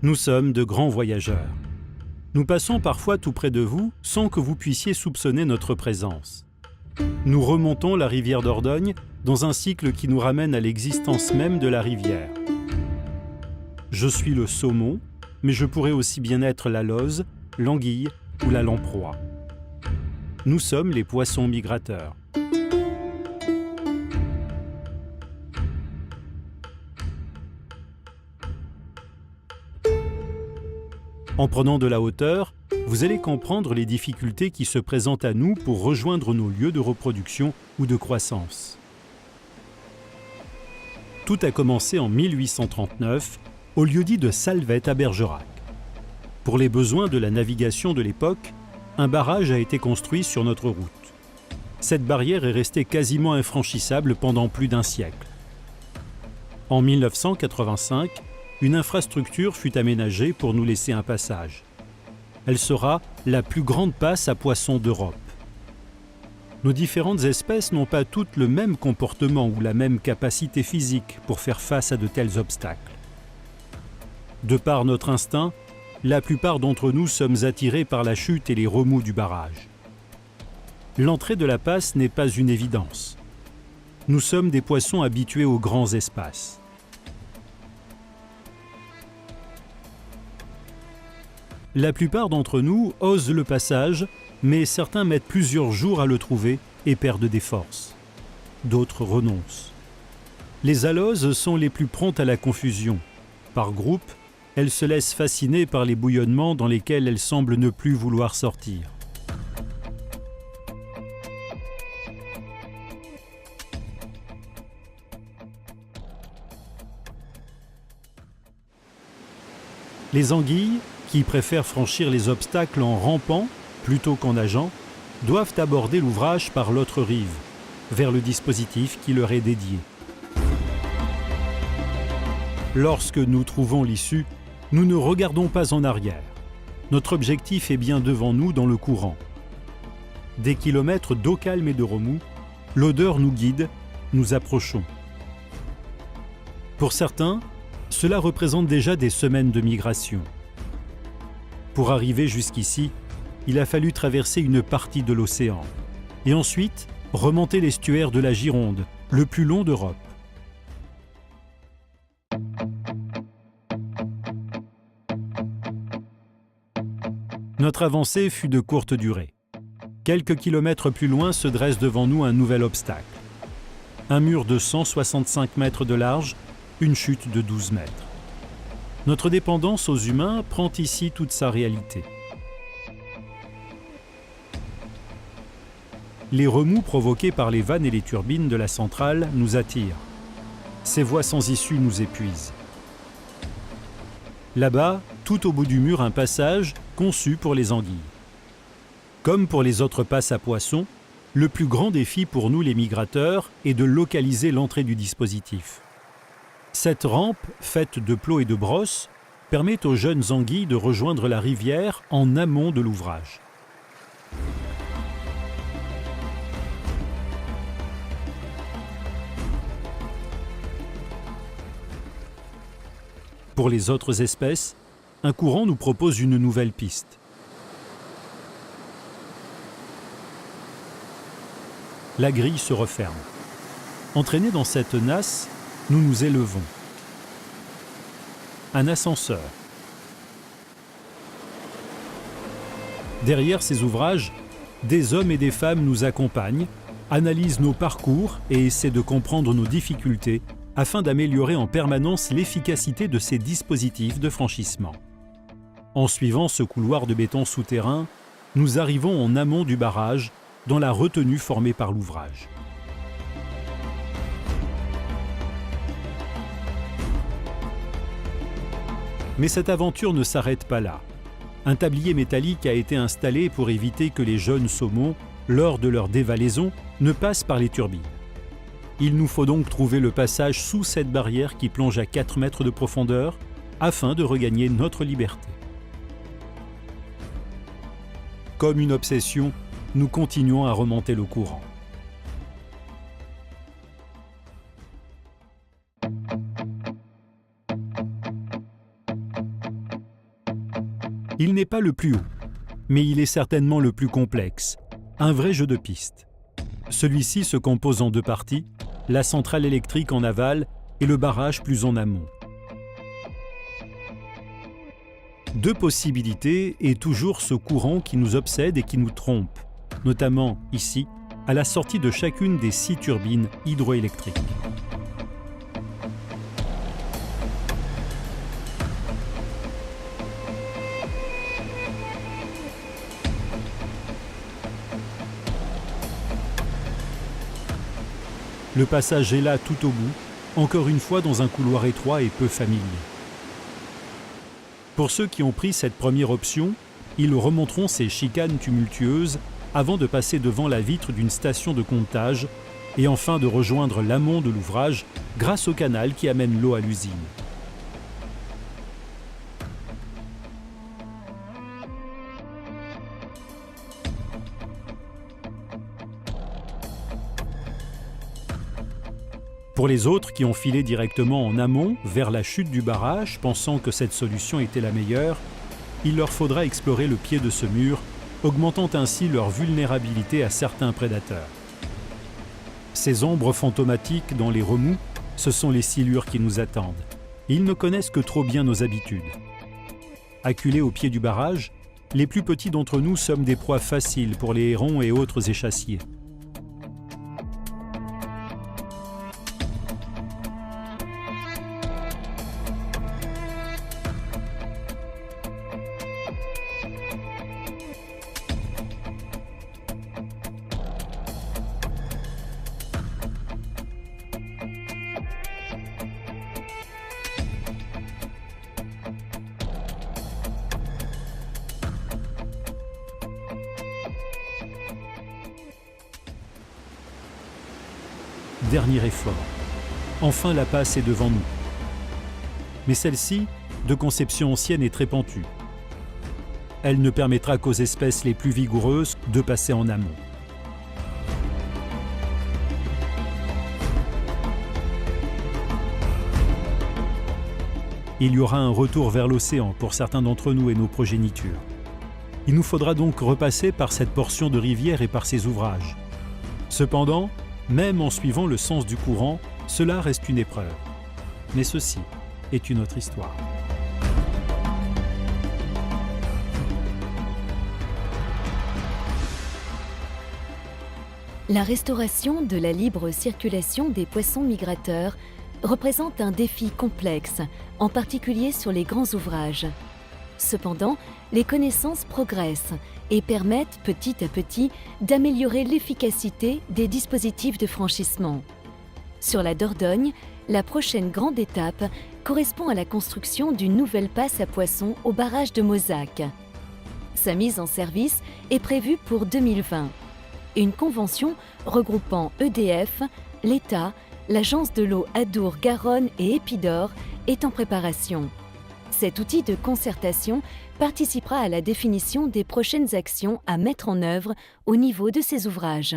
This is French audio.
Nous sommes de grands voyageurs. Nous passons parfois tout près de vous sans que vous puissiez soupçonner notre présence. Nous remontons la rivière Dordogne dans un cycle qui nous ramène à l'existence même de la rivière. Je suis le saumon, mais je pourrais aussi bien être la loze, l'anguille ou la lamproie. Nous sommes les poissons migrateurs. En prenant de la hauteur, vous allez comprendre les difficultés qui se présentent à nous pour rejoindre nos lieux de reproduction ou de croissance. Tout a commencé en 1839, au lieu-dit de Salvette à Bergerac. Pour les besoins de la navigation de l'époque, un barrage a été construit sur notre route. Cette barrière est restée quasiment infranchissable pendant plus d'un siècle. En 1985, une infrastructure fut aménagée pour nous laisser un passage. Elle sera la plus grande passe à poissons d'Europe. Nos différentes espèces n'ont pas toutes le même comportement ou la même capacité physique pour faire face à de tels obstacles. De par notre instinct, la plupart d'entre nous sommes attirés par la chute et les remous du barrage. L'entrée de la passe n'est pas une évidence. Nous sommes des poissons habitués aux grands espaces. La plupart d'entre nous osent le passage, mais certains mettent plusieurs jours à le trouver et perdent des forces. D'autres renoncent. Les aloses sont les plus promptes à la confusion. Par groupe, elles se laissent fasciner par les bouillonnements dans lesquels elles semblent ne plus vouloir sortir. Les anguilles, qui préfèrent franchir les obstacles en rampant plutôt qu'en nageant, doivent aborder l'ouvrage par l'autre rive, vers le dispositif qui leur est dédié. Lorsque nous trouvons l'issue, nous ne regardons pas en arrière. Notre objectif est bien devant nous dans le courant. Des kilomètres d'eau calme et de remous, l'odeur nous guide, nous approchons. Pour certains, cela représente déjà des semaines de migration. Pour arriver jusqu'ici, il a fallu traverser une partie de l'océan et ensuite remonter l'estuaire de la Gironde, le plus long d'Europe. Notre avancée fut de courte durée. Quelques kilomètres plus loin se dresse devant nous un nouvel obstacle. Un mur de 165 mètres de large, une chute de 12 mètres. Notre dépendance aux humains prend ici toute sa réalité. Les remous provoqués par les vannes et les turbines de la centrale nous attirent. Ces voies sans issue nous épuisent. Là-bas, tout au bout du mur, un passage conçu pour les anguilles. Comme pour les autres passes à poissons, le plus grand défi pour nous les migrateurs est de localiser l'entrée du dispositif. Cette rampe, faite de plots et de brosses, permet aux jeunes anguilles de rejoindre la rivière en amont de l'ouvrage. Pour les autres espèces, un courant nous propose une nouvelle piste. La grille se referme. Entraînés dans cette nasse, nous nous élevons. Un ascenseur. Derrière ces ouvrages, des hommes et des femmes nous accompagnent, analysent nos parcours et essaient de comprendre nos difficultés afin d'améliorer en permanence l'efficacité de ces dispositifs de franchissement. En suivant ce couloir de béton souterrain, nous arrivons en amont du barrage, dans la retenue formée par l'ouvrage. Mais cette aventure ne s'arrête pas là. Un tablier métallique a été installé pour éviter que les jeunes saumons, lors de leur dévalaison, ne passent par les turbines. Il nous faut donc trouver le passage sous cette barrière qui plonge à 4 mètres de profondeur afin de regagner notre liberté. Comme une obsession, nous continuons à remonter le courant. Il n'est pas le plus haut, mais il est certainement le plus complexe, un vrai jeu de piste. Celui-ci se compose en deux parties, la centrale électrique en aval et le barrage plus en amont. Deux possibilités et toujours ce courant qui nous obsède et qui nous trompe, notamment ici, à la sortie de chacune des 6 turbines hydroélectriques. Le passage est là tout au bout, encore une fois dans un couloir étroit et peu familier. Pour ceux qui ont pris cette première option, ils remonteront ces chicanes tumultueuses avant de passer devant la vitre d'une station de comptage et enfin de rejoindre l'amont de l'ouvrage grâce au canal qui amène l'eau à l'usine. Pour les autres qui ont filé directement en amont vers la chute du barrage, pensant que cette solution était la meilleure, il leur faudra explorer le pied de ce mur, augmentant ainsi leur vulnérabilité à certains prédateurs. Ces ombres fantomatiques dans les remous, ce sont les silures qui nous attendent. Ils ne connaissent que trop bien nos habitudes. Acculés au pied du barrage, les plus petits d'entre nous sommes des proies faciles pour les hérons et autres échassiers. Dernier effort. Enfin, la passe est devant nous. Mais celle-ci, de conception ancienne et très pentue. Elle ne permettra qu'aux espèces les plus vigoureuses de passer en amont. Il y aura un retour vers l'océan pour certains d'entre nous et nos progénitures. Il nous faudra donc repasser par cette portion de rivière et par ces ouvrages. Cependant, même en suivant le sens du courant, cela reste une épreuve. Mais ceci est une autre histoire. La restauration de la libre circulation des poissons migrateurs représente un défi complexe, en particulier sur les grands ouvrages. Cependant, les connaissances progressent et permettent petit à petit d'améliorer l'efficacité des dispositifs de franchissement. Sur la Dordogne, la prochaine grande étape correspond à la construction d'une nouvelle passe à poissons au barrage de Mozac. Sa mise en service est prévue pour 2020. Une convention regroupant EDF, l'État, l'Agence de l'eau Adour-Garonne et Épidore est en préparation. Cet outil de concertation participera à la définition des prochaines actions à mettre en œuvre au niveau de ces ouvrages.